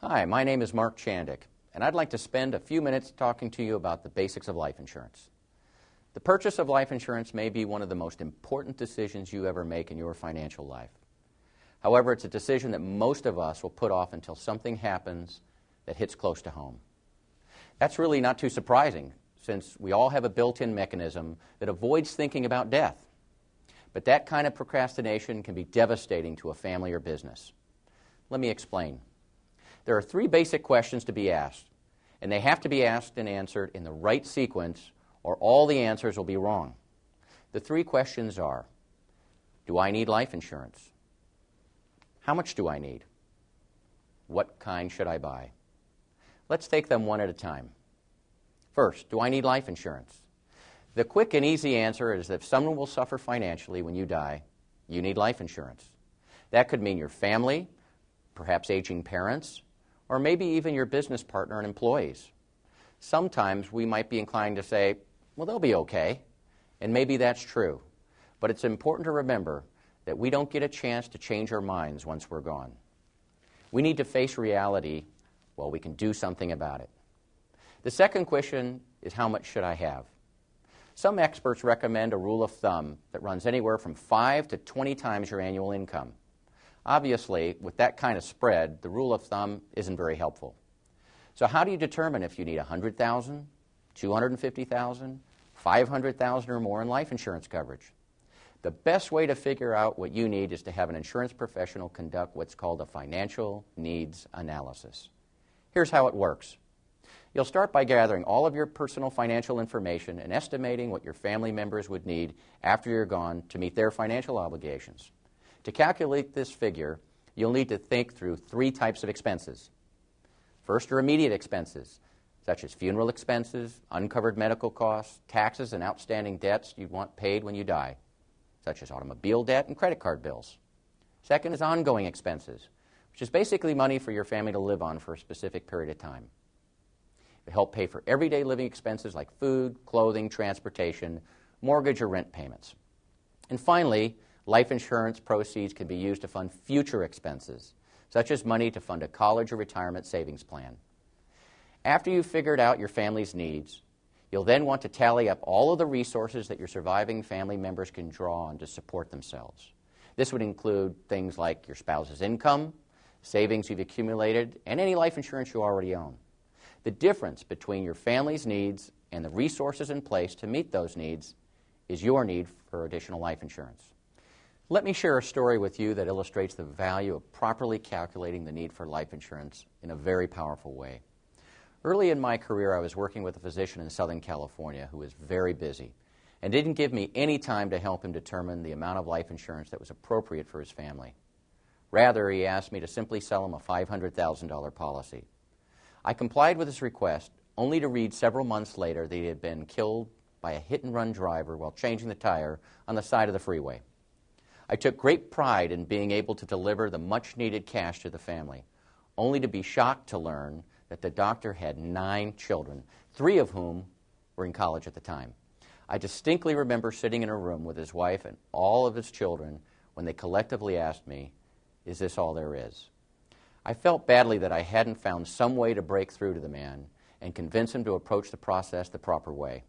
Hi, my name is Mark Chandick, and I'd like to spend a few minutes talking to you about the basics of life insurance. The purchase of life insurance may be one of the most important decisions you ever make in your financial life. However, it's a decision that most of us will put off until something happens that hits close to home. That's really not too surprising, since we all have a built-in mechanism that avoids thinking about death. But that kind of procrastination can be devastating to a family or business. Let me explain. There are three basic questions to be asked, and they have to be asked and answered in the right sequence, or all the answers will be wrong. The three questions are: do I need life insurance? How much do I need? What kind should I buy? Let's take them one at a time. First, do I need life insurance? The quick and easy answer is that if someone will suffer financially when you die, you need life insurance. That could mean your family, perhaps aging parents, or maybe even your business partner and employees. Sometimes we might be inclined to say, well, they'll be okay, and maybe that's true. But it's important to remember that we don't get a chance to change our minds once we're gone. We need to face reality while we can do something about it. The second question is, how much should I have? Some experts recommend a rule of thumb that runs anywhere from 5 to 20 times your annual income. Obviously, with that kind of spread, the rule of thumb isn't very helpful. So how do you determine if you need $100,000, $250,000, $500,000 or more in life insurance coverage? The best way to figure out what you need is to have an insurance professional conduct what's called a financial needs analysis. Here's how it works. You'll start by gathering all of your personal financial information and estimating what your family members would need after you're gone to meet their financial obligations. To calculate this figure, you'll need to think through three types of expenses. First are immediate expenses, such as funeral expenses, uncovered medical costs, taxes, and outstanding debts you want paid when you die, such as automobile debt and credit card bills. Second is ongoing expenses, which is basically money for your family to live on for a specific period of time. It helps pay for everyday living expenses like food, clothing, transportation, mortgage, or rent payments. And finally, life insurance proceeds can be used to fund future expenses, such as money to fund a college or retirement savings plan. After you've figured out your family's needs, you'll then want to tally up all of the resources that your surviving family members can draw on to support themselves. This would include things like your spouse's income, savings you've accumulated, and any life insurance you already own. The difference between your family's needs and the resources in place to meet those needs is your need for additional life insurance. Let me share a story with you that illustrates the value of properly calculating the need for life insurance in a very powerful way. Early in my career, I was working with a physician in Southern California who was very busy and didn't give me any time to help him determine the amount of life insurance that was appropriate for his family. Rather, he asked me to simply sell him a $500,000 policy. I complied with his request, only to read several months later that he had been killed by a hit-and-run driver while changing the tire on the side of the freeway. I took great pride in being able to deliver the much-needed cash to the family, only to be shocked to learn that the doctor had 9 children, 3 of whom were in college at the time. I distinctly remember sitting in a room with his wife and all of his children when they collectively asked me, "Is this all there is?" I felt badly that I hadn't found some way to break through to the man and convince him to approach the process the proper way.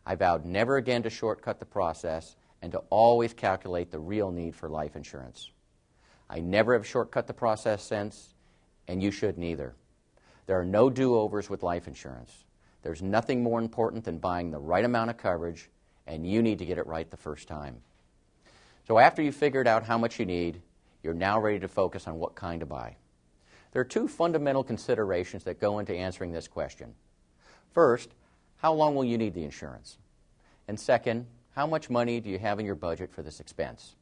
I vowed never again to shortcut the process and to always calculate the real need for life insurance. I never have shortcut the process since, and you shouldn't either. There are no do-overs with life insurance. There's nothing more important than buying the right amount of coverage, and you need to get it right the first time. So after you've figured out how much you need, you're now ready to focus on what kind to buy. There are 2 fundamental considerations that go into answering this question. First, how long will you need the insurance? And second, how much money do you have in your budget for this expense?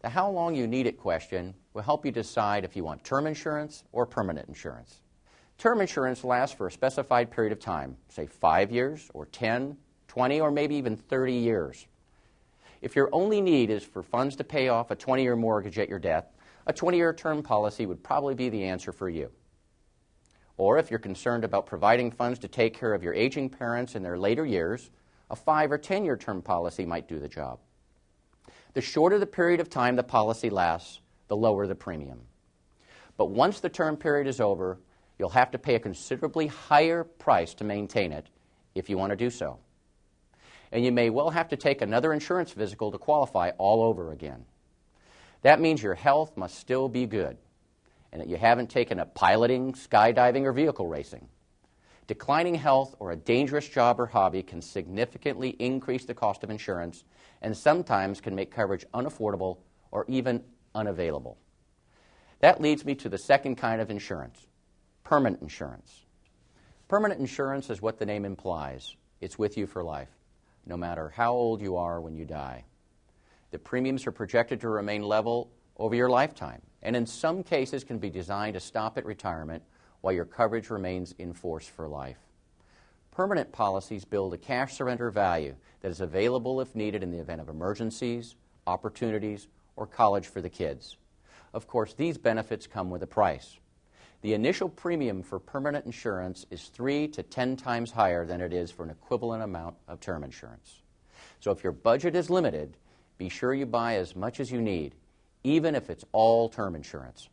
The how long you need it question will help you decide if you want term insurance or permanent insurance. Term insurance lasts for a specified period of time, say 5 years or 10, 20, or maybe even 30 years. If your only need is for funds to pay off a 20-year mortgage at your death, a 20-year term policy would probably be the answer for you. Or if you're concerned about providing funds to take care of your aging parents in their later years, a 5 or 10-year term policy might do the job. The shorter the period of time the policy lasts, the lower the premium. But once the term period is over, you'll have to pay a considerably higher price to maintain it if you want to do so. And you may well have to take another insurance physical to qualify all over again. That means your health must still be good and that you haven't taken up piloting, skydiving, or vehicle racing. Declining health or a dangerous job or hobby can significantly increase the cost of insurance and sometimes can make coverage unaffordable or even unavailable. That leads me to the second kind of insurance, permanent insurance. Permanent insurance is what the name implies. It's with you for life, no matter how old you are when you die. The premiums are projected to remain level over your lifetime, and in some cases can be designed to stop at retirement while your coverage remains in force for life. Permanent policies build a cash surrender value that is available if needed in the event of emergencies, opportunities, or college for the kids. Of course, these benefits come with a price. The initial premium for permanent insurance is 3 to 10 times higher than it is for an equivalent amount of term insurance. So if your budget is limited, be sure you buy as much as you need, even if it's all term insurance.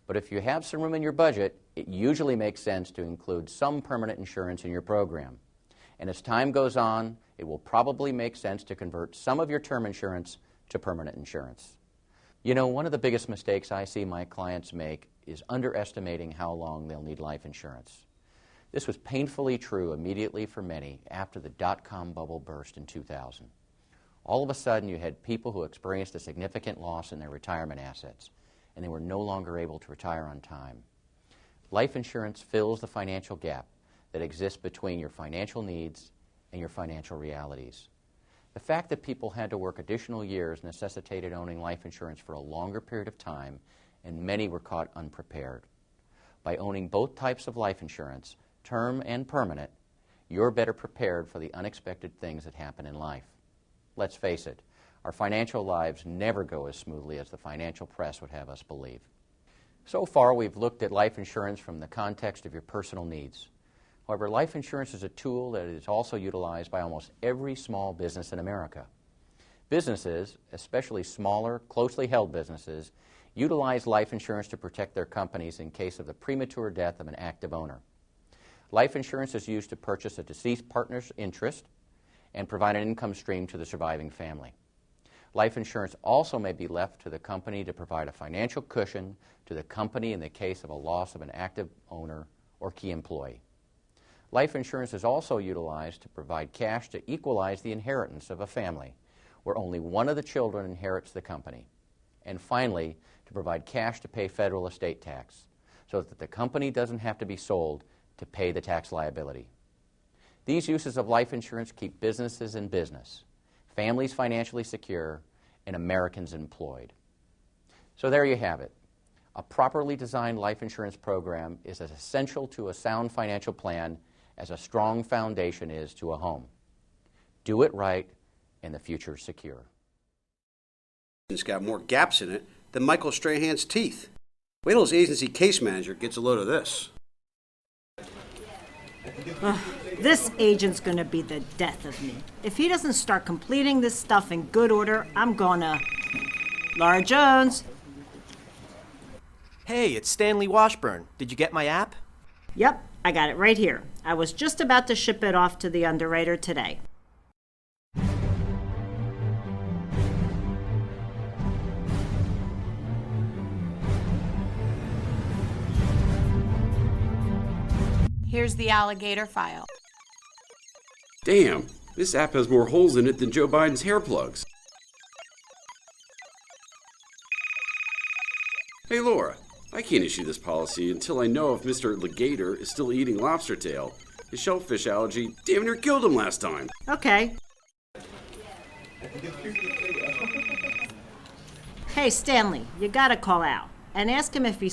But if you have some room in your budget, it usually makes sense to include some permanent insurance in your program. And as time goes on, it will probably make sense to convert some of your term insurance to permanent insurance. You know, one of the biggest mistakes I see my clients make is underestimating how long they'll need life insurance. This was painfully true immediately for many after the dot-com bubble burst in 2000. All of a sudden, you had people who experienced a significant loss in their retirement assets, and they were no longer able to retire on time. Life insurance fills the financial gap that exists between your financial needs and your financial realities. The fact that people had to work additional years necessitated owning life insurance for a longer period of time, and many were caught unprepared. By owning both types of life insurance, term and permanent, you're better prepared for the unexpected things that happen in life. Let's face it, our financial lives never go as smoothly as the financial press would have us believe. So far, we've looked at life insurance from the context of your personal needs. However, life insurance is a tool that is also utilized by almost every small business in America. Businesses, especially smaller, closely held businesses, utilize life insurance to protect their companies in case of the premature death of an active owner. Life insurance is used to purchase a deceased partner's interest and provide an income stream to the surviving family. Life insurance also may be left to the company to provide a financial cushion to the company in the case of a loss of an active owner or key employee. Life insurance is also utilized to provide cash to equalize the inheritance of a family, where only one of the children inherits the company. And finally, to provide cash to pay federal estate tax, so that the company doesn't have to be sold to pay the tax liability. These uses of life insurance keep businesses in business, families financially secure, and Americans employed. So there you have it. A properly designed life insurance program is as essential to a sound financial plan as a strong foundation is to a home. Do it right, and the future is secure. It's got more gaps in it than Michael Strahan's teeth. Wait till his agency case manager gets a load of this. This agent's gonna be the death of me. If he doesn't start completing this stuff in good order, I'm gonna... Laura Jones. Hey, it's Stanley Washburn. Did you get my app? Yep, I got it right here. I was just about to ship it off to the underwriter today. Here's the alligator file. Damn, this app has more holes in it than Joe Biden's hair plugs. Hey Laura, I can't issue this policy until I know if Mr. Legator is still eating lobster tail. His shellfish allergy damn near killed him last time. Okay. Hey, Stanley, you gotta call out and ask him if he's